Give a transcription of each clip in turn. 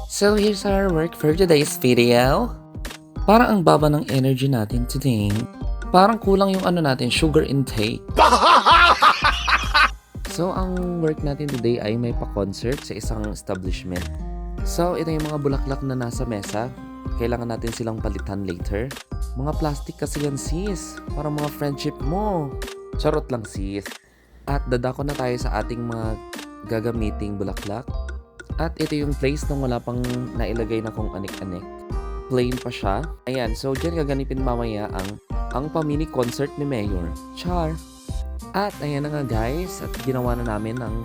So here's our work for today's video. Parang ang baba ng energy natin today. Parang kulang yung natin, sugar intake. So ang work natin today ay may pa-concert sa isang establishment. So ito yung mga bulaklak na nasa mesa. Kailangan natin silang palitan later. Mga plastic kasi yan sis. Para mga friendship mo. Charot lang sis. At dadako na tayo sa ating mga gagamiting bulaklak. At ito yung place nang wala pang nailagay na kung anik-anik. Plain pa siya. Ayan, so dyan gaganipin mamaya ang pamini concert ni Mayor. Char! At ayan na nga guys, at ginawa na namin ang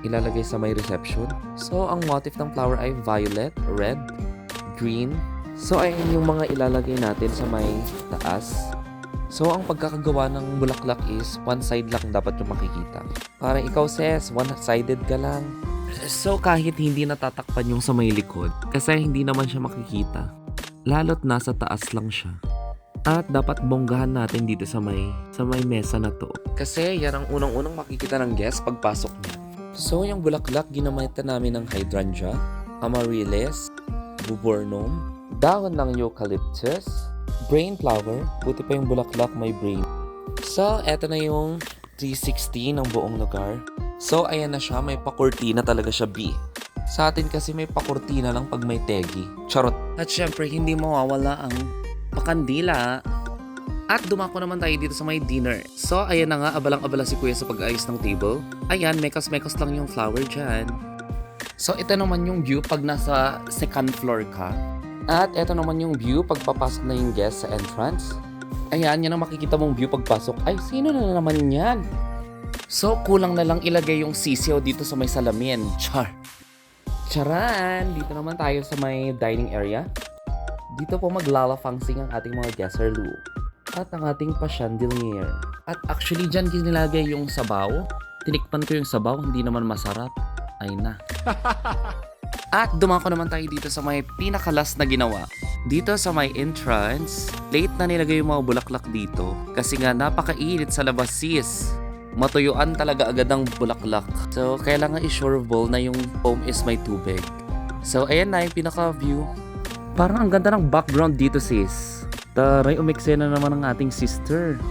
ilalagay sa may reception. So ang motif ng flower ay violet, red, green. So ayan yung mga ilalagay natin sa may taas. So ang pagkakagawa ng bulaklak is one side lang dapat yung makikita. Parang ikaw sis, one-sided ka lang. So kahit hindi natatakpan yung sa may likod, kasi hindi naman siya makikita. Lalo't nasa taas lang siya. At dapat bonggahan natin dito sa may mesa na to. Kasi yan ang unang-unang makikita ng guest pagpasok niya. So yung bulaklak ginamitan namin ng hydrangea, amaryllis, viburnum, dahon ng eucalyptus, brain flower, buti pa yung bulaklak may brain. So eto na yung 360 ng buong lugar. So ayan na siya, may pakurtina talaga siya B. Sa atin kasi may pakurtina lang pag may tegi. Charot. At syempre hindi mawawala ang pakandila. At dumako naman tayo dito sa may dinner. So ayan na nga, abalang-abala si kuya sa pag-ayos ng table. Ayan, mekas-mekas lang yung flower dyan. So ito naman yung view pag nasa second floor ka. At ito naman yung view pag papasok na yung guest sa entrance. Ayan, yan ang makikita mong view pagpasok. Ay, sino na naman yan? So kulang na lang ilagay yung sisiyaw dito sa may salamin. Char! Charan! Dito naman tayo sa may dining area. Dito po maglalafangsing ang ating mga gesserlu at ang ating pa-chandelier. At actually dyan nilagay yung sabaw. Tinikpan ko yung sabaw, hindi naman masarap. Ay na. At dumako naman tayo dito sa may pinakalas na ginawa. Dito sa may entrance, late na nilagay yung mga bulaklak dito kasi nga napakainit sa labas sis. Matuyuan talaga agad ang bulaklak. So kailangan i-sure bowl na yung foam is may tubig. So ayan na yung pinaka-view. Parang ang ganda ng background dito sis. Taray, umiksena naman ang ating sister.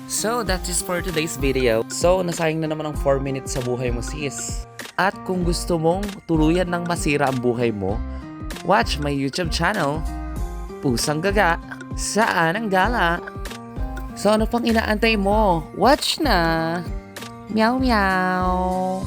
So that is for today's video. So nasayang na naman ang 4 minutes sa buhay mo sis. At kung gusto mong tuluyan ng masira ang buhay mo, watch my YouTube channel, Pusang Gaga, Saan ang Gala? So ano pang inaantay mo? Watch na! Meow meow!